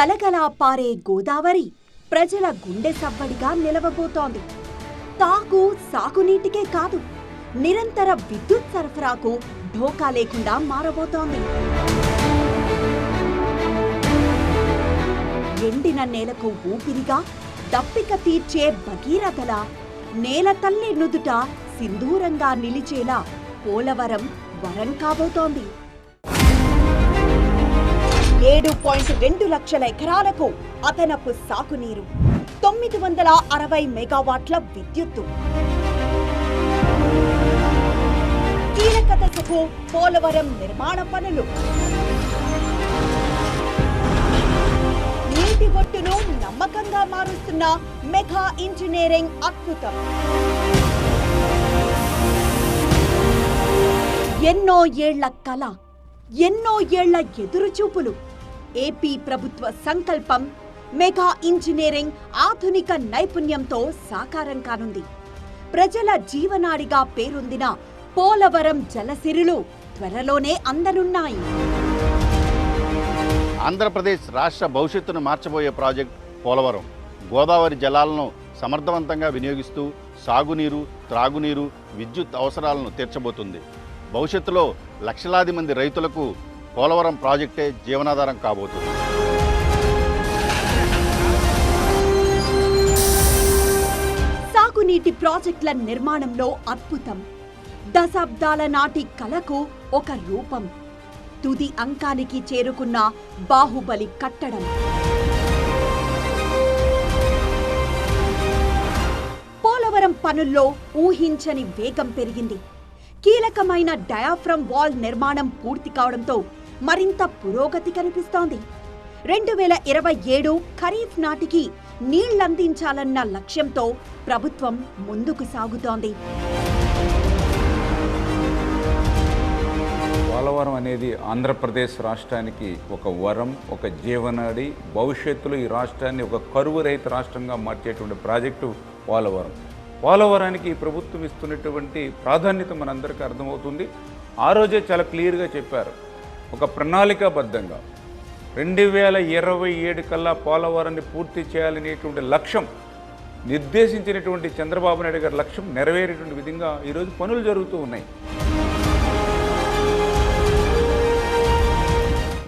గలగలా పారే గోదావరి ప్రజల గుండె సవ్వడిగా నిలవబోతోంది. తాగు సాగునీటికే కాదు, నిరంతర విద్యుత్ సరఫరాకు ఢోకా లేకుండా మారబోతోంది. ఎండిన నేలకు ఊపిరిగా, దప్పిక తీర్చే భగీరథల, నేల తల్లి నుదుట సింధూరంగా నిలిచేలా పోలవరం వరం కాబోతోంది. 7.2 లక్షల ఎకరాలకు అదనపు సాగునీరు, 960 మెగావాట్ల విద్యుత్తు. కీలక దశకు పోలవరం నిర్మాణ పనులు. నీటి ఒట్టును నమ్మకంగా మారుస్తున్న మెగా ఇంజనీరింగ్ అద్భుతం. ఎన్నో ఏళ్ల కల, ఎన్నో ఏళ్ల ఎదురుచూపులు. ఏపీ ప్రభుత్వ సంకల్పం మెగా ఇంజనీరింగ్ ఆధునిక నైపుణ్యంతో సాకారం కానుంది. ప్రజల జీవనాడిగా పేరొందిన పోలవరం జలసిరులు త్వరలోనే అందనున్నాయి. ఆంధ్రప్రదేశ్ రాష్ట్ర భవిష్యత్తును మార్చబోయే ప్రాజెక్ట్ పోలవరం గోదావరి జలాలను సమర్థవంతంగా వినియోగిస్తూ సాగునీరు, త్రాగునీరు, విద్యుత్ అవసరాలను తీర్చబోతుంది. భవిష్యత్తులో లక్షలాది మంది రైతులకు పోలవరం ప్రాజెక్టే జీవనాధారం కాబోతుంది. సాగునీటి ప్రాజెక్టుల నిర్మాణంలో అద్భుతం. దశాబ్దాల నాటి కలకు ఒక రూపం. తుది అంకానికి చేరుకున్న బాహుబలి కట్టడం. పోలవరం పనుల్లో ఊహించని వేగం పెరిగింది. కీలకమైన డయాఫ్రమ్ వాల్ నిర్మాణం పూర్తి కావడంతో మరింత పురోగతి కనిపిస్తోంది. 2027 ఖరీఫ్ నాటికి నీళ్లందించాలన్న లక్ష్యంతో ప్రభుత్వం ముందుకు సాగుతోంది. పోలవరం అనేది ఆంధ్రప్రదేశ్ రాష్ట్రానికి ఒక వరం, ఒక జీవనాడి. భవిష్యత్తులో ఈ రాష్ట్రాన్ని ఒక కరువు రహిత రాష్ట్రంగా మార్చేటువంటి ప్రాజెక్టు పోలవరం. పోలవరానికి ప్రభుత్వం ఇస్తున్నటువంటి ప్రాధాన్యత మనందరికీ అర్థమవుతుంది. ఆ రోజే చాలా క్లియర్గా చెప్పారు, ఒక ప్రణాళికాబద్ధంగా 2027 కల్లా పోలవరాన్ని పూర్తి చేయాలనేటువంటి లక్ష్యం నిర్దేశించినటువంటి చంద్రబాబు నాయుడు గారి లక్ష్యం నెరవేరేటువంటి విధంగా ఈరోజు పనులు జరుగుతూ ఉన్నాయి.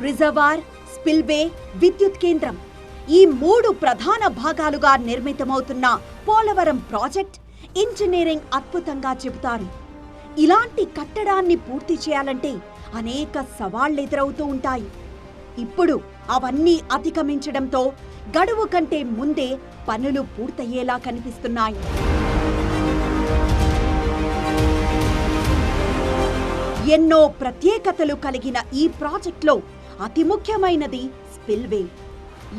రిజర్వార్, స్పిల్వే, విద్యుత్ కేంద్రం, ఈ 3 ప్రధాన భాగాలుగా నిర్మితమవుతున్న పోలవరం ప్రాజెక్ట్ ఇంజనీరింగ్ అద్భుతంగా చెబుతారు. ఇలాంటి కట్టడాన్ని పూర్తి చేయాలంటే అనేక సవాళ్లు ఎదురవుతూ ఉంటాయి. ఇప్పుడు అవన్నీ అధిగమించడంతో గడువు కంటే ముందే పనులు పూర్తయ్యేలా కనిపిస్తున్నాయి. ఎన్నో ప్రత్యేకతలు కలిగిన ఈ ప్రాజెక్టులో అతి ముఖ్యమైనది స్పిల్వే.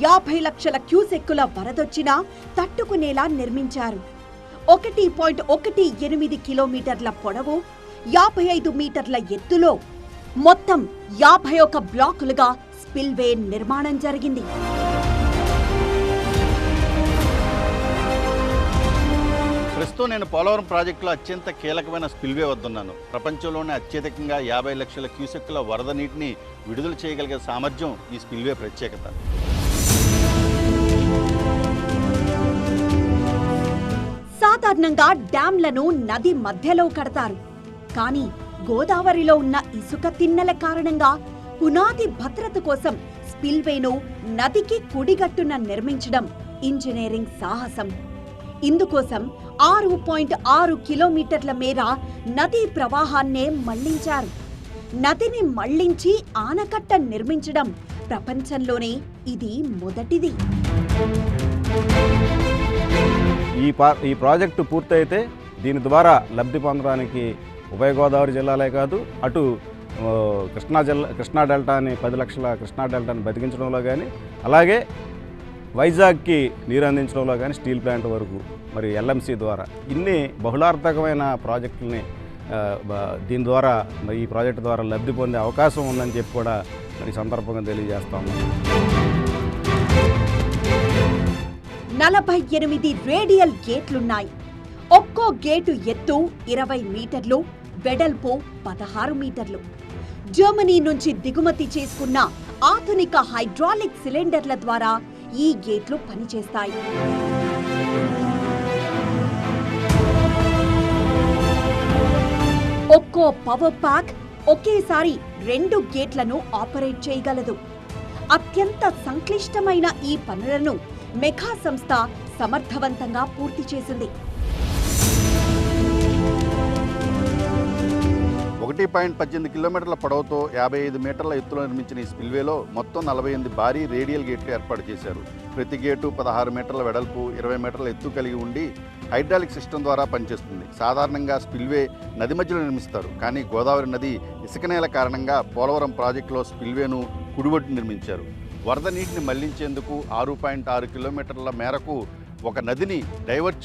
50 లక్షల క్యూసెక్కుల వరదొచ్చినా తట్టుకునేలా నిర్మించారు. 1.18 కిలోమీటర్ల పొడవు, 55 మీటర్ల ఎత్తులో మొత్తం 51 బ్లాకులుగా స్పిల్వే నిర్మాణం జరిగింది. ప్రస్తుతం నేను పోలవరం ప్రాజెక్టులో అత్యంత కీలకమైన స్పిల్వే వద్దున్నాను. ప్రపంచంలోనే అత్యధికంగా 50 లక్షల క్యూసెక్కుల వరద నీటిని విడుదల చేయగలిగే సామర్థ్యం ఈ స్పిల్వే ప్రత్యేకత. సాధారణంగా డ్యాంలను నది మధ్యలో కడతారు. కానీ గోదావరిలో ఉన్న ఇసుక తిన్నెల కారణంగా పునాది భద్రత కోసం స్పిల్వేను నదికి కుడిగట్టున నిర్మించడం ఇంజనీరింగ్ సాహసం. ఇందుకోసం 6.6 కిలోమీటర్ల మేర నదీ ప్రవాహాన్నే మళ్లించారు. నదిని మళ్లించి ఆనకట్ట నిర్మించడం ప్రపంచంలోనే ఇది మొదటిది. ఈ ప్రాజెక్టు పూర్తయితే దీని ద్వారా లబ్ధి పొందడానికి ఉభయ గోదావరి జిల్లాలే కాదు, అటు కృష్ణా డెల్టాని 10 లక్షల కృష్ణా డెల్టాని బతికించడంలో కానీ, అలాగే వైజాగ్కి నీరు అందించడంలో కానీ, స్టీల్ ప్లాంట్ వరకు మరి ఎల్ఎంసీ ద్వారా ఇన్ని బహుళార్థకమైన ప్రాజెక్టులని దీని ద్వారా మరి ఈ ప్రాజెక్టు ద్వారా లబ్ధి పొందే అవకాశం ఉందని చెప్పి కూడా మరి సందర్భంగా తెలియజేస్తాము. 48 రేడియల్ గేట్లున్నాయి. ఒక్కో గేటు ఎత్తు 20 మీటర్లు, వెడల్పు 16 మీటర్లు. జర్మనీ నుంచి దిగుమతి చేసుకున్న ఆధునిక హైడ్రాలిక్ సిలిండర్ల ద్వారా ఈ గేట్లు పనిచేస్తాయి. ఒక్కో పవర్ ప్యాక్ ఒకేసారి 2 గేట్లను ఆపరేట్ చేయగలదు. అత్యంత సంక్లిష్టమైన ఈ పనులను మెగా సంస్థ సమర్థవంతంగా పూర్తి చేసింది. 1.18 కిలోమీటర్ల పొడవుతో 55 మీటర్ల ఎత్తులో నిర్మించిన ఈ స్పిల్వేలో మొత్తం 48 భారీ రేడియల్ గేట్లు ఏర్పాటు చేశారు. ప్రతి గేటు 16 మీటర్ల వెడల్పు, 20 మీటర్ల ఎత్తు కలిగి ఉండి హైడ్రాలిక్ సిస్టమ్ ద్వారా పనిచేస్తుంది. సాధారణంగా స్పిల్వే నది మధ్యలో నిర్మిస్తారు, కానీ గోదావరి నది ఇసుక నేల కారణంగా పోలవరం ప్రాజెక్టులో స్పిల్వేను కుడివొడ్డు నిర్మించారు. వరద నీటిని మళ్లించేందుకు 6.6 కిలోమీటర్ల మేరకు ఒక నదిని డైవర్ట్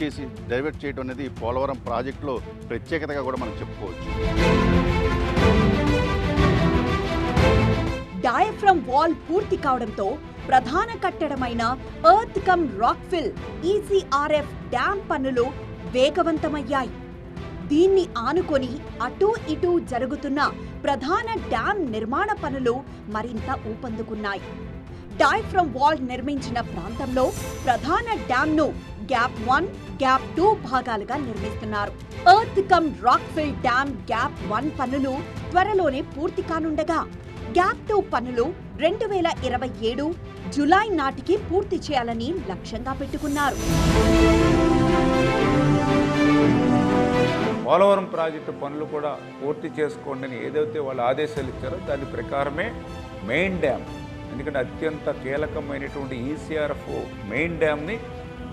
చేయడం అనేది పోలవరం ప్రాజెక్టులో ప్రత్యేకతగా కూడా మనం చెప్పుకోవచ్చు. డయాఫ్రమ్ వాల్ పూర్తి కావడంతో ప్రధాన కట్టడమైన earth cum rock fill ECRF dam పనులు వేగవంతమయ్యాయి. దీన్ని ఆనుకొని అటూ ఇటూ జరుగుతున్న ప్రధాన డ్యామ్ నిర్మాణ పనులు మరింత ఊపందుకున్నాయి. డయాఫ్రమ్ వాల్ నిర్మించిన ప్రాంతంలో ప్రధాన డ్యామ్ ను గ్యాప్ 1, గ్యాప్ 2 భాగాలుగా నిర్మిస్తున్నారు. Earth cum rock fill dam gap 1 పనులు త్వరలోనే పూర్తి కానుండగా గ్యాప్ 2 పనులు 2027 జులై నాటికి పూర్తి చేయాలని లక్ష్యంగా పెట్టుకున్నారు. పోలవరం ప్రాజెక్టు పనులు కూడా పూర్తి చేసుకోండి అని ఏదైతే వాళ్ళు ఆదేశాలు ఇచ్చారో దాని ప్రకారమే మెయిన్ డ్యామ్, ఎందుకంటే అత్యంత కీలకమైనటువంటి ECRF మెయిన్ డ్యామ్ని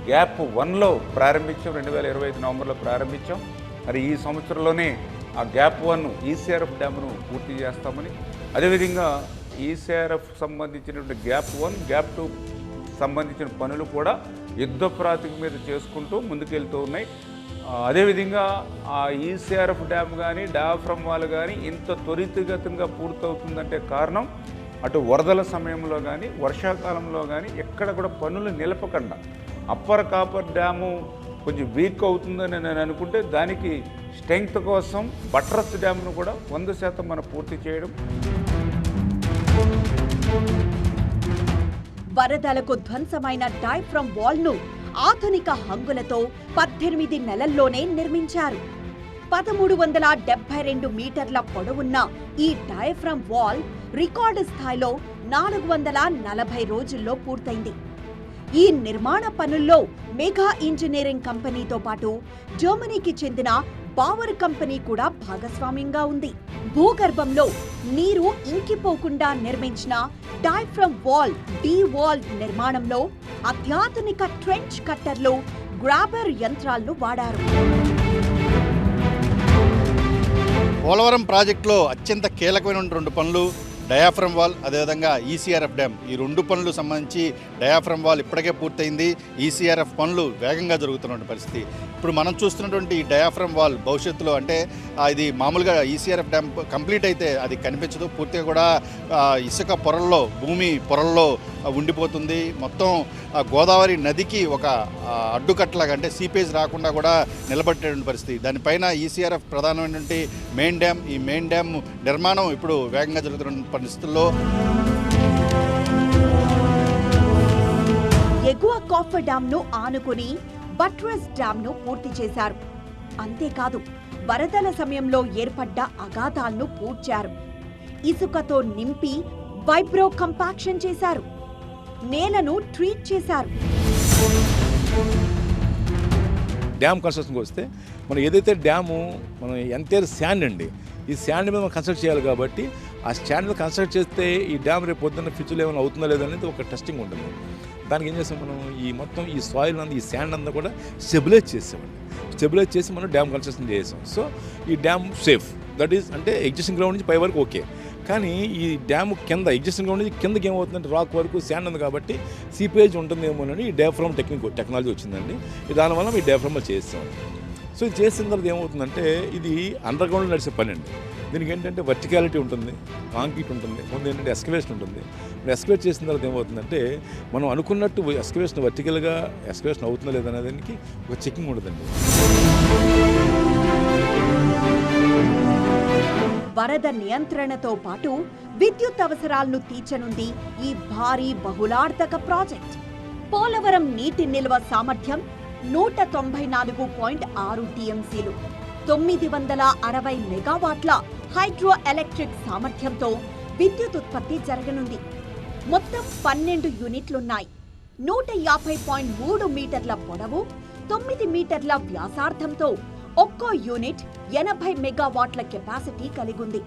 గ్యాప్ 1లో ప్రారంభించాం. 2025 నవంబర్లో ప్రారంభించాం. మరి ఈ సంవత్సరంలోనే ఆ గ్యాప్ 1 ECRF డ్యామ్ను పూర్తి చేస్తామని, అదేవిధంగా ECRF సంబంధించినటువంటి గ్యాప్ 1, గ్యాప్ 2 సంబంధించిన పనులు కూడా యుద్ధ ప్రాతిపదిక మీద చేసుకుంటూ ముందుకెళ్తూ ఉన్నాయి. అదేవిధంగా ఆ ECRF డ్యామ్ కానీ డయాఫ్రమ్ వాల్ కానీ ఇంత త్వరితగతంగా పూర్తవుతుందంటే కారణం అటు వరదల సమయంలో కానీ వర్షాకాలంలో కానీ ఎక్కడ కూడా పనులు నిలపకుండా, అప్పర్ కాపర్ డ్యాము కొంచెం వీక్ అవుతుందని నేను అనుకుంటే దానికి స్ట్రెంగ్త్ కోసం బట్రస్ డ్యామ్ను కూడా 100% మనం పూర్తి చేయడం. వరదలకు ధ్వంసమైన డయాఫ్రమ్ వాల్ ను ఆధునిక హంగులతో 18 నెలల్లోనే నిర్మించారు. 1372 మీటర్ల పొడవున్న ఈ డయాఫ్రమ్ వాల్ రికార్డు స్థాయిలో 440 రోజుల్లో పూర్తయింది. ఈ నిర్మాణ పనుల్లో మెగా ఇంజనీరింగ్ కంపెనీతో పాటు జర్మనీకి చెందిన బావర్ కంపెనీ కూడా భాగస్వామ్యంగా ఉంది. భూగర్భంలో నీరు ఇంకిపోకుండా నిర్మించిన డయాఫ్రమ్ వాల్ వాల్ నిర్మాణంలో అత్యాధునిక ట్రెంచ్ కట్టర్లు, గ్రాబర్ యంత్రాలను వాడారు. పోలవరం ప్రాజెక్టులో అత్యంత కీలకమైన 2 పనులు డయాఫ్రమ్ వాల్, అదేవిధంగా ECRF డ్యామ్. ఈ 2 పనులు సంబంధించి డయాఫ్రమ్ వాల్ ఇప్పటికే పూర్తయింది. ECRF పనులు వేగంగా జరుగుతున్న పరిస్థితి. ఇప్పుడు మనం చూస్తున్నటువంటి ఈ డయాఫ్రమ్ వాల్ భవిష్యత్తులో అంటే ఇది మామూలుగా ECRF డ్యామ్ కంప్లీట్ అయితే అది కనిపించదు, పూర్తిగా కూడా ఇసుక పొరల్లో, భూమి పొరల్లో ఉండిపోతుంది. మొత్తం గోదావరి నదికి ఒక అడ్డుకట్టలాగా, అంటే సీపేజ్ రాకుండా కూడా నిలబెట్టేటువంటి పరిస్థితి. దానిపైన ECRF ప్రధానమైనటువంటి మెయిన్ డ్యామ్, ఈ మెయిన్ డ్యామ్ నిర్మాణం ఇప్పుడు వేగంగా జరుగుతున్న పరిస్థితుల్లో ఎగువ కాఫర్ డ్యామ్ ను ఆనుకుని బట్రస్ డ్యామ్ ను పూర్తి చేశారు. అంతేకాదు వరదల సమయంలో ఏర్పడ్డ అగాధాలను పూడ్చారు. ఇసుకతో నింపి వైబ్రో కంపాక్షన్ చేశారు. నేలను ట్రీట్ చేశారు. డ్యామ్ కన్స్ట్రక్షన్కి వస్తే మనం ఏదైతే డ్యాము మనం ఎంతైర్ శాండ్ అండి, ఈ శాండ్ మీద మనం కన్స్ట్రక్ట్ చేయాలి కాబట్టి ఆ స్టాండ్ మీద కన్స్ట్రక్ట్ చేస్తే ఈ డ్యామ్ రేపు పొద్దున్న ఫ్యూచర్లో ఏమైనా అవుతుందో లేదనేది ఒక టెస్టింగ్ ఉంటుంది. దానికి ఏం చేస్తాం మనం, ఈ మొత్తం ఈ సాయిల్ అంతా, ఈ శాండ్ అంతా కూడా స్టెబిలైజ్ చేసామండి. స్టెబిలైజ్ చేసి మనం డ్యామ్ కన్స్ట్రక్షన్ చేసాం. సో ఈ డ్యామ్ సేఫ్, దట్ ఈస్ అంటే ఎగ్జిస్టింగ్ గ్రౌండ్ నుంచి పై వరకు ఓకే. కానీ ఈ డ్యామ్ కింద ఎగ్జిస్టింగ్ గ్రౌండ్ నుంచి కిందకి ఏమవుతుందంటే రాక్ వరకు శాండ్ ఉంది కాబట్టి సీపేజ్ ఉంటుందేమోనని ఈ డయాఫ్రమ్ టెక్నాలజీ వచ్చిందండి. దానివల్ల ఈ డయాఫ్రమ్ చేస్తాం. సో ఇది చేసిన తర్వాత ఏమవుతుందంటే ఇది అండర్ గ్రౌండ్లో నడిచే పని అండి. దీనికి ఏంటంటే వర్టికాలిటీ ఉంటుంది, కాంక్రీట్ ఉంటుంది, ముందు ఏంటంటే ఎస్కవేషన్ ఉంటుంది. ఎస్కవేట్ చేసిన తర్వాత ఏమవుతుందంటే మనం అనుకున్నట్టు ఎస్కవేషన్ వర్టికల్గా ఎస్కవేషన్ అవుతుందో లేదనే దానికి ఒక చెకింగ్ ఉంటుందండి. వరద నియంత్రణతో పాటు విద్యుత్ అవసరాలను తీర్చనుంది ఈ భారీ బహుళార్థక ప్రాజెక్ట్. పోలవరం నీటి నిల్వ సామర్థ్యం 194.6 టీఎంసీలు, 960 మెగావాట్ల హైడ్రో ఎలక్ట్రిక్ సామర్థ్యంతో విద్యుత్ ఉత్పత్తి జరగనుంది. మొత్తం 12 యూనిట్లున్నాయి. 150.3 మీటర్ల పొడవు, 9 మీటర్ల వ్యాసార్థంతో ఒక్కో యూనిట్ 80 మెగావాట్ల కెపాసిటీ కలిగుంది.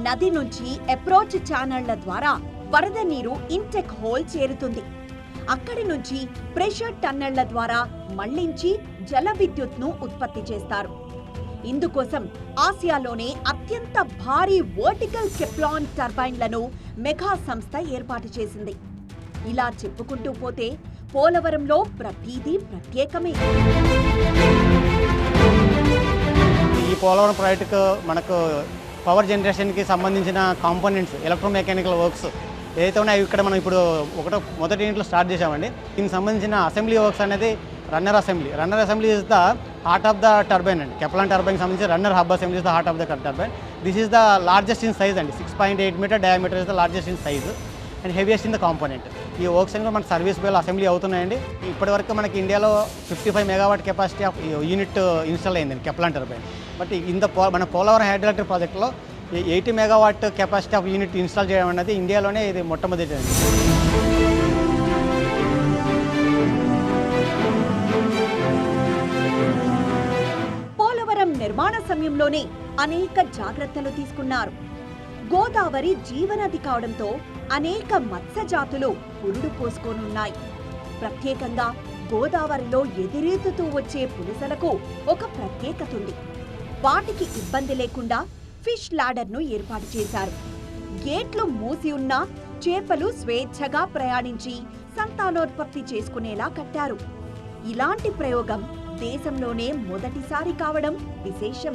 నది నుంచి అప్రోచ్ ఛానళ్ల ద్వారా వరద నీరు ఇంటెక్ హోల్ చేరుతుంది. అక్కడి నుంచి ప్రెషర్ టన్నెళ్ల ద్వారా మళ్లించి జల విద్యుత్ను ఉత్పత్తి చేస్తారు. ఇందుకోసం ఆసియాలోనే అత్యంత భారీ వర్టికల్ కెప్లాన్ టర్బైన్లను మెగా సంస్థ ఏర్పాటు చేసింది. ఇలా చెప్పుకుంటూ పోతే పోలవరంలో ప్రతిదీ ప్రత్యేకమే. ఈ పోలవరం ప్రాజెక్టుకు మనకు పవర్ జనరేషన్కి సంబంధించిన కాంపోనెంట్స్, ఎలక్ట్రోమెకానికల్ వర్క్స్ ఏదైతే ఉన్నాయో ఇక్కడ మనం ఇప్పుడు మొదటి యూనిట్లో స్టార్ట్ చేసామండి. దీనికి సంబంధించిన అసెంబ్లీ వర్క్స్ అనేది runner assembly is the heart of the turbine అండి. కెప్లాన్ టర్బైన్ సంబంధించి runner hub assembly is the heart of the turbine. This is the largest in size అండి. 6.8 meter diameter is the largest in size and heaviest in the component. ఈ works అన్ని మన service బేలో assembly అవుతున్నాయండి. ఇప్పటివరకు మనకి ఇండియాలో 55 megawatt capacity of unit install అయిందండి Kaplan turbine. But మన పోలవరం హైడ్రో ఎలక్ట్రిక్ ప్రాజెక్ట్లో 80 megawatt capacity of unit install చేయడం అనేది ఇండియాలోనే ఇది మొట్టమొదటి. పోలవరం నిర్మాణ సమయంలోనే అనేక జాగ్రత్తలు తీసుకున్నారు. గోదావరి జీవనది కావడంతో అనేక మత్స్య జాతులు పురుడు పోసుకోనున్నాయి. ప్రత్యేకంగా గోదావరిలో ఎదురెత్తుతూ వచ్చే పులుసలకు ఒక ప్రత్యేకత ఉంది. వాటికి ఇబ్బంది లేకుండా ఫిష్ లాడర్ను ఏర్పాటు చేశారు. గేట్లు మూసి ఉన్నా చేపలు స్వేచ్ఛగా ప్రయాణించి సంతానోత్పత్తి చేసుకునేలా కట్టారు. ఇలాంటి ప్రయోగం దేశంలోనే మొదటిసారి కావడం విశేషం.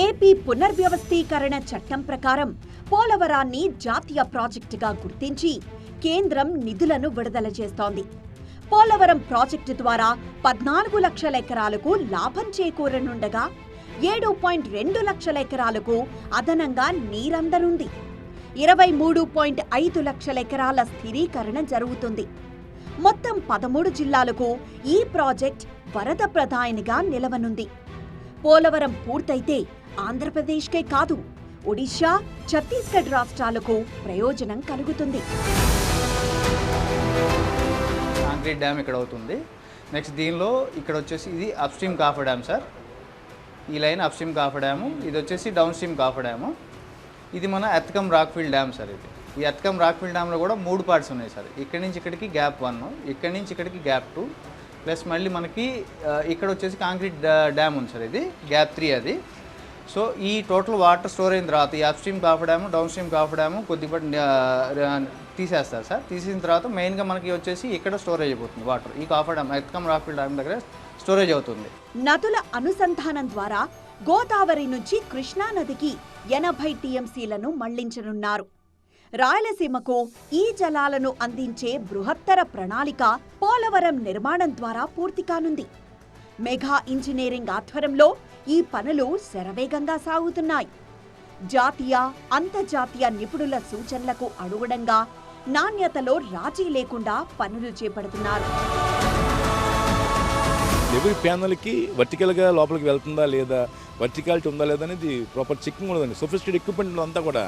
ఏపీ పునర్వ్యవస్థీకరణ చట్టం ప్రకారం పోలవరాన్ని జాతీయ ప్రాజెక్టుగా గుర్తించి కేంద్రం నిధులను విడుదల చేస్తోంది. పోలవరం ప్రాజెక్టు ద్వారా 14 లక్షల ఎకరాలకు లాభం చేకూరనుండగా 7.2 లక్షల ఎకరాలకు అదనంగా నీరందనుంది. 23.5 లక్షల ఎకరాల స్థిరీకరణ జరుగుతుంది. మొత్తం 13 జిల్లాలకు ఈ ప్రాజెక్ట్ వరద ప్రధానిగా నిలవనుంది. పోలవరం పూర్తయితే ఆంధ్రప్రదేశ్కే కాదు, ఒడిశా, ఛత్తీస్గఢ్ రాష్ట్రాలకు ప్రయోజనం కలుగుతుంది. కాంక్రీట్ డ్యామ్ ఇక్కడ అవుతుంది. నెక్స్ట్ దీనిలో ఇక్కడ వచ్చేసి ఇది upstream coffer dam sir. ఈ line upstream coffer dam, ఇది వచ్చేసి డౌన్ స్ట్రీమ్ కాఫర్ డ్యాము. ఇది మన ఎత్కమ్ రాక్ఫీల్డ్ డ్యామ్ సార్. ఇది ఈ ఎత్కమ్ రాక్ఫీల్డ్ డ్యామ్లో కూడా 3 పార్ట్స్ ఉన్నాయి సార్. ఇక్కడి నుంచి ఇక్కడికి గ్యాప్ 1, ఇక్కడి నుంచి ఇక్కడికి గ్యాప్ 2, ప్లస్ మళ్ళీ మనకి ఇక్కడ వచ్చేసి కాంక్రీట్ డ్యామ్ ఉంది సార్. ఇది గ్యాప్ 3 అది. సో ఈ టోటల్ వాటర్ స్టోర్ అయిన తర్వాత ఈ up stream coffer dam, down stream coffer dam కొద్దిపాటి తీసేస్తారు సార్. తీసిన తర్వాత మెయిన్గా మనకి వచ్చేసి ఇక్కడ స్టోరేజ్ అయిపోతుంది వాటర్. ఈ కాఫర్ డ్యామ్ ఎత్కమ్ రాక్ఫీల్డ్ డ్యామ్ దగ్గర స్టోరేజ్ అవుతుంది. నదుల అనుసంధానం ద్వారా గోదావరి నుంచి కృష్ణా నదికి 80 టీఎంసీలను మళ్లించనున్నారు. రాయలసీమకు ఈ జలాలను అందించే బృహత్తర ప్రణాళిక పోలవరం నిర్మాణం ద్వారా పూర్తి కానుంది. మెగా ఇంజనీరింగ్ ఆధ్వర్యంలో ఈ పనులు శరవేగంగా సాగుతున్నాయి. జాతీయ, అంతర్జాతీయ నిపుణుల సూచనలకు అనుగుణంగా నాణ్యతలో రాజీ లేకుండా పనులు చేపడుతున్నారు. ఎవరి ప్యానల్కి వర్టికల్గా లోపలికి వెళ్తుందా లేదా, వర్టికాలిటీ ఉందా లేదా అనేది ప్రాపర్ చెకింగ్ ఉండదండి. సోఫిస్టికేటెడ్ ఎక్విప్మెంట్ అంతా కూడా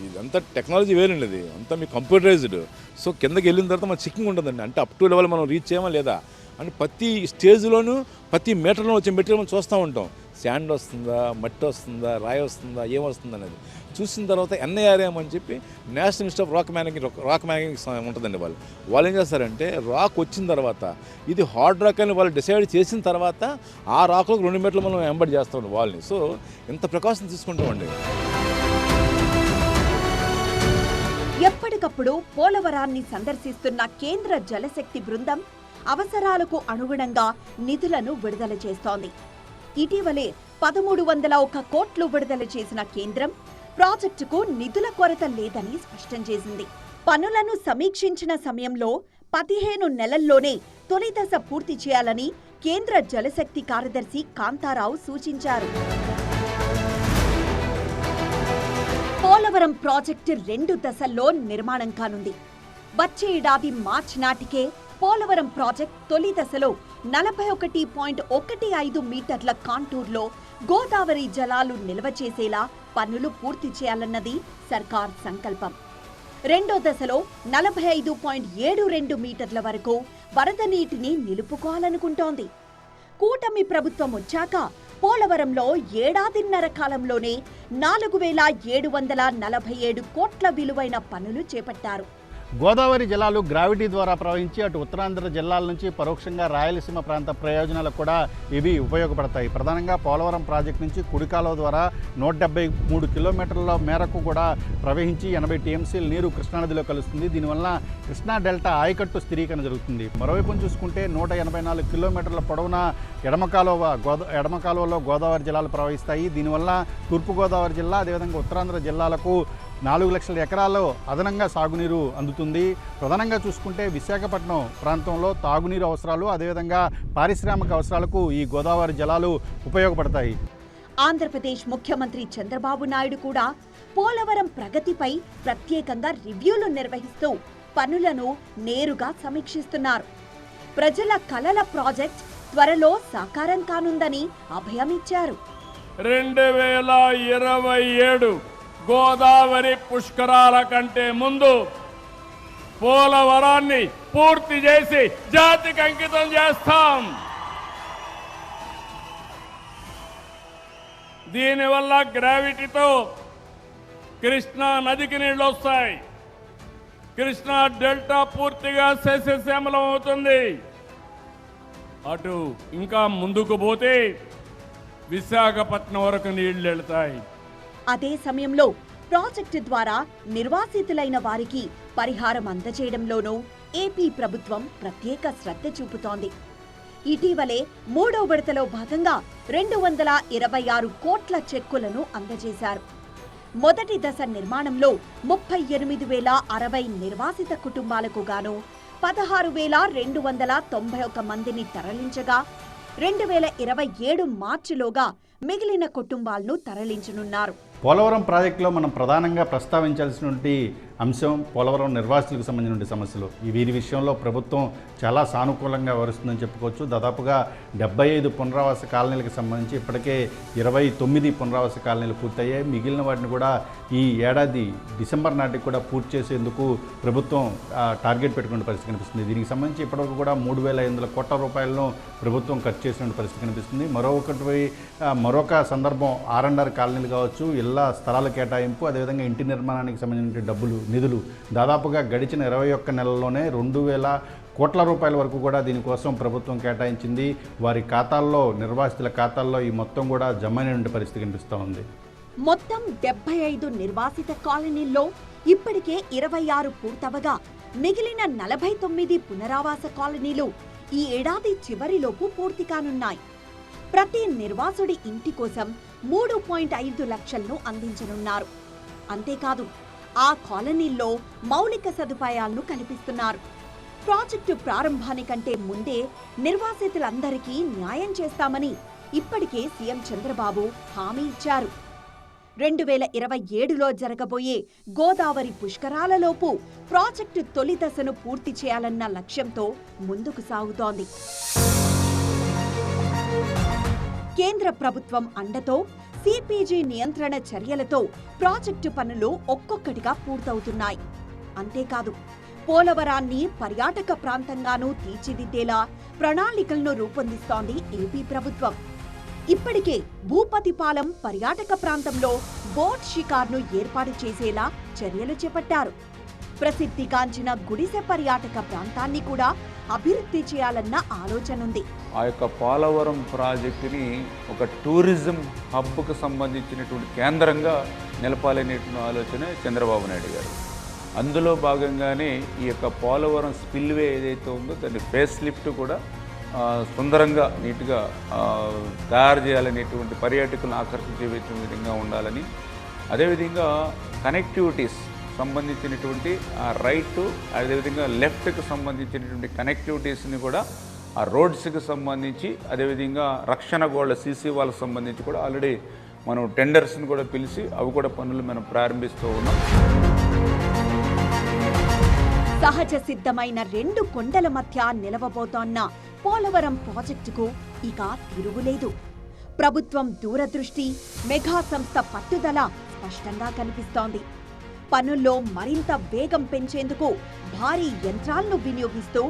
ఇదంతా టెక్నాలజీ వేరండి. అది అంతా మీ కంప్యూటరైజ్డ్. సో కిందకి వెళ్ళిన తర్వాత మన చెకింగ్ ఉంటుందండి. అంటే అప్ టు లెవెల్ మనం రీచ్ చేయమా లేదా అని ప్రతి స్టేజ్లోనూ ప్రతి మీటర్లో వచ్చే మెటీరియల్ మనం చూస్తూ ఉంటాం. శాండ్ వస్తుందా, మట్టి వస్తుందా, రాయి వస్తుందా, ఏమొస్తుందా అనేది చూసిన తర్వాత ఎన్ఐఆర్ఎం అని చెప్పి నేషనల్ ఇన్స్టిట్యూట్ ఆఫ్ రాక్ మ్యాగింగ్ ఉంటుందండి. వాళ్ళు ఏం చేస్తారంటే రాక్ వచ్చిన తర్వాత ఇది హార్డ్ రాక్ అని వాళ్ళు డిసైడ్ చేసిన తర్వాత ఆ రాక్లోకి 2 మీటర్లు మనం ఎంబడి చేస్తాం వాళ్ళని. సో ఇంత ప్రికాషన్ తీసుకుంటామండి. ఎప్పటికప్పుడు పోలవరాన్ని సందర్శిస్తున్న కేంద్ర జలశక్తి బృందం అవసరాలకు అనుగుణంగా నిధులను విడుదల చేస్తోంది. ఇటీవలే 1301 కోట్లు విడుదల చేసిన కేంద్రం ప్రాజెక్టుకు నిధుల కొరత లేదని స్పష్టం చేసింది. పనులను సమీక్షించిన సమయంలో 15 నెలల్లోనే తొలి దశ పూర్తి చేయాలని కేంద్ర జలశక్తి కార్యదర్శి కాంతారావు సూచించారు. పోలవరం ప్రాజెక్టు 2 దశల్లో నిర్మాణం కానుంది. వచ్చే ఏడాది మార్చి నాటికే పోలవరం ప్రాజెక్ట్ తొలి దశలో 41.15 మీటర్ల కాంటూర్లో గోదావరి జలాలు నిల్వ చేసేలా పనులు పూర్తి చేయాలన్నది సర్కార్ సంకల్పం. రెండో దశలో 45.72 మీటర్ల వరకు వరద నీటిని నిలుపుకోవాలనుకుంటోంది. కూటమి ప్రభుత్వం వచ్చాక పోలవరంలో ఏడాదిన్నర కాలంలోనే 4,747 కోట్ల విలువైన పనులు చేపట్టారు. గోదావరి జలాలు గ్రావిటీ ద్వారా ప్రవహించి అటు ఉత్తరాంధ్ర జిల్లాల నుంచి పరోక్షంగా రాయలసీమ ప్రాంత ప్రయోజనాలకు కూడా ఇవి ఉపయోగపడతాయి. ప్రధానంగా పోలవరం ప్రాజెక్టు నుంచి కుడికాలువ ద్వారా 173 కిలోమీటర్ల మేరకు కూడా ప్రవహించి 80 టీఎంసీల నీరు కృష్ణానదిలో కలుస్తుంది. దీనివల్ల కృష్ణా డెల్టా ఆయకట్టు స్థిరీకరణ జరుగుతుంది. మరోవైపు చూసుకుంటే 184 కిలోమీటర్ల పొడవున ఎడమ కాలువలో గోదావరి జలాలు ప్రవహిస్తాయి. దీనివల్ల తూర్పుగోదావరి జిల్లా అదేవిధంగా ఉత్తరాంధ్ర జిల్లాలకు 4 లక్షల ఎకరాల్లో అదనంగా సాగునీరు అందుతుంది. ప్రధానంగా చూసుకుంటే విశాఖపట్నం ప్రాంతంలో తాగునీరు అవసరాలు అదేవిధంగా పారిశ్రామిక అవసరాలకు ఈ గోదావరి జలాలు ఉపయోగపడతాయి. ఆంధ్రప్రదేశ్ ముఖ్యమంత్రి చంద్రబాబు నాయుడు కూడా పోలవరం ప్రగతిపై ప్రత్యేకంగా రివ్యూలు నిర్వహిస్తూ పనులను నేరుగా సమీక్షిస్తున్నారు. ప్రజల కలల ప్రాజెక్ట్ త్వరలో సాకారం కానుందని అభయమిచ్చారు. 2027 గోదావరి పుష్కరాల కంటే ముందు పోలవరాన్ని పూర్తి చేసి జాతికి అంకితం చేస్తాం. దీనివల్ల గ్రావిటీతో కృష్ణా నదికి నీళ్లు వస్తాయి. కృష్ణా డెల్టా పూర్తిగా సస్యశ్యామలం అవుతుంది. అటు ఇంకా ముందుకు పోతే విశాఖపట్నం వరకు నీళ్లు వెళ్తాయి. అదే సమయంలో ప్రాజెక్టు ద్వారా నిర్వాసితులైన వారికి పరిహారం అందజేయడంలోనూ ఏపీ ప్రభుత్వం ప్రత్యేక శ్రద్ధ చూపుతోంది. ఇటీవలే 3వ విడతలో భాగంగా 226 కోట్ల చెక్కులను అందజేశారు. మొదటి దశ నిర్మాణంలో 38,060 నిర్వాసిత కుటుంబాలకు గాను 16,291 మందిని తరలించగా 2027 మార్చిలోగా మిగిలిన కుటుంబాలను తరలించనున్నారు. పోలవరం ప్రాజెక్టులో మనం ప్రధానంగా ప్రస్తావించాల్సినటువంటి అంశం పోలవరం నిర్వాసితులకు సంబంధించిన సమస్యలు. వీరి విషయంలో ప్రభుత్వం చాలా సానుకూలంగా వ్యవహరిస్తుందని చెప్పుకోవచ్చు. దాదాపుగా 75 పునరావాస కాలనీలకు సంబంధించి ఇప్పటికే 29 పునరావాస కాలనీలు పూర్తయ్యాయి. మిగిలిన వాటిని కూడా ఈ ఏడాది డిసెంబర్ నాటికి కూడా పూర్తి చేసేందుకు ప్రభుత్వం టార్గెట్ పెట్టుకునే పరిస్థితి కనిపిస్తుంది. దీనికి సంబంధించి ఇప్పటివరకు కూడా 3,500 కోట్ల రూపాయలను ప్రభుత్వం ఖర్చు చేసిన పరిస్థితి కనిపిస్తుంది. మరొక సందర్భం R&R కాలనీలు కావచ్చు, ఇళ్ల స్థలాల కేటాయింపు అదేవిధంగా ఇంటి నిర్మాణానికి సంబంధించిన నిధులు దాదాపుగా గడిచిన 21 నెలల్లోనే 2,000 కోట్ల రూపాయల వరకు కూడా దీనికోసం ప్రభుత్వం కేటాయించింది. వారి ఖాతాల్లో నిర్వాసితుల ఖాతాల్లో ఈ మొత్తం కూడా జమైనటువంటి పరిస్థితి కనిపిస్తూ ఉంది. మొత్తం 75 నిర్వాసిత కాలనీల్లో ఇప్పటికే 26 పూర్తవగా మిగిలిన 49 పునరావాస కాలనీలు ఈ ఏడాది చివరిలోపు పూర్తి కానున్నాయి. ప్రతి నిర్వాసుడి ఇంటి కోసం 3.5 లక్షలను అందించనున్నారు. అంతేకాదు ఆ కాలనీల్లో మౌలిక సదుపాయాలను కల్పిస్తున్నారు. ప్రాజెక్టు ప్రారంభానికంటే ముందే నిర్వాసితులందరికీ న్యాయం చేస్తామని ఇప్పటికే సీఎం చంద్రబాబు హామీ ఇచ్చారు. 2027లో జరగబోయే గోదావరి పుష్కరాలలోపు ప్రాజెక్టు తొలి దశను పూర్తి చేయాలన్న లక్ష్యంతో ముందుకు సాగుతోంది. కేంద్ర ప్రభుత్వం అండతో సిపిజి నియంత్రణ చర్యలతో ప్రాజెక్టు పనులు ఒక్కొక్కటిగా పూర్తవుతున్నాయి. అంతేకాదు పోలవరాన్ని పర్యాటక ప్రాంతంగానూ తీర్చిదిద్దేలా ప్రణాళికలను రూపొందిస్తోంది ఏపీ ప్రభుత్వం. ఇప్పటికే భూపతిపాలెం పర్యాటక ప్రాంతంలో బోట్ షికార్ను ఏర్పాటు చేసేలా చర్యలు చేపట్టారు. ప్రసిద్ధిగాంచిన గుడిసె పర్యాటక ప్రాంతాన్ని కూడా అభివృద్ధి చేయాలన్న ఆలోచనుంది. ఆ యొక్క పోలవరం ప్రాజెక్టుని ఒక టూరిజం హబ్కు సంబంధించినటువంటి కేంద్రంగా నిలపాలనేటువంటి ఆలోచన చంద్రబాబు నాయుడు గారు. అందులో భాగంగానే ఈ యొక్క పోలవరం స్పిల్వే ఏదైతే ఉందో దాన్ని ఫేస్ లిఫ్ట్ కూడా సుందరంగా నీట్గా తయారు చేయాలనేటువంటి పర్యాటకులను ఆకర్షించే విధంగా ఉండాలని, అదేవిధంగా కనెక్టివిటీస్ సంబంధించినటువంటి ఆ రైట్ అదేవిధంగా లెఫ్ట్కి సంబంధించినటువంటి కనెక్టివిటీస్ని కూడా ఆ రోడ్స్కి సంబంధించి అదేవిధంగా రక్షణ గోళ్ల సీసీ వాళ్ళకి సంబంధించి కూడా ఆల్రెడీ మనం టెండర్స్ని కూడా పిలిచి అవి కూడా పనులు మనం ప్రారంభిస్తూ ఉన్నాం. సహజ సిద్ధమైన 2 కొండల మధ్య నిలవబోతోన్న పోలవరం ప్రాజెక్టుకు ఇక తిరుగులేదు. ప్రభుత్వం దూరదృష్టి, మెగా సంస్థ పట్టుదల స్పష్టంగా కనిపిస్తోంది. పనుల్లో మరింత వేగం పెంచేందుకు భారీ యంత్రాలను వినియోగిస్తూ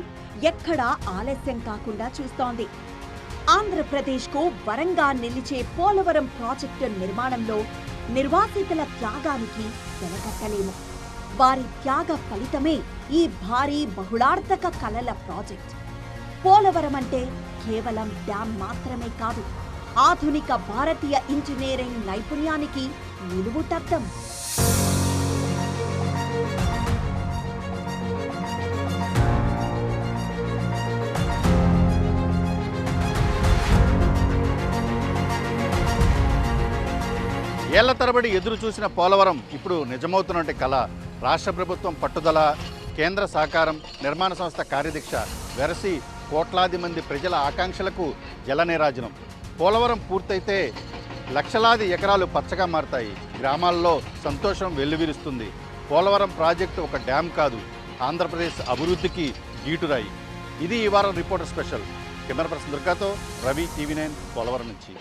ఎక్కడా ఆలస్యం కాకుండా చూస్తోంది. ఆంధ్రప్రదేశ్కు వరంగా నిలిచే పోలవరం ప్రాజెక్టు నిర్మాణంలో నిర్వాసితుల త్యాగానికి వెలకట్టలేము. వారి త్యాగ ఫలితమే ఈ భారీ బహుళార్థక కలల ప్రాజెక్ట్. పోలవరం అంటే కేవలం డ్యాం మాత్రమే కాదు, ఆధునిక భారతీయ ఇంజనీరింగ్ నైపుణ్యానికి నిలువుటద్దం. ఏళ్ల తరబడి ఎదురు చూసిన పోలవరం ఇప్పుడు నిజమవుతున్నట్టు కళ. రాష్ట్ర ప్రభుత్వం పట్టుదల, కేంద్ర సహకారం, నిర్మాణ సంస్థ కార్యదీక్ష వెరసి కోట్లాది మంది ప్రజల ఆకాంక్షలకు జలనీరాజనం. పోలవరం పూర్తయితే లక్షలాది ఎకరాలు పచ్చగా మారతాయి. గ్రామాల్లో సంతోషం వెల్లువిరుస్తుంది. పోలవరం ప్రాజెక్టు ఒక డ్యాం కాదు, ఆంధ్రప్రదేశ్ అభివృద్ధికి గీటురాయి. ఇది ఈ వారం reporter special. Camera person దుర్గాతో Ravi, TV 9 Polavaram నుంచి.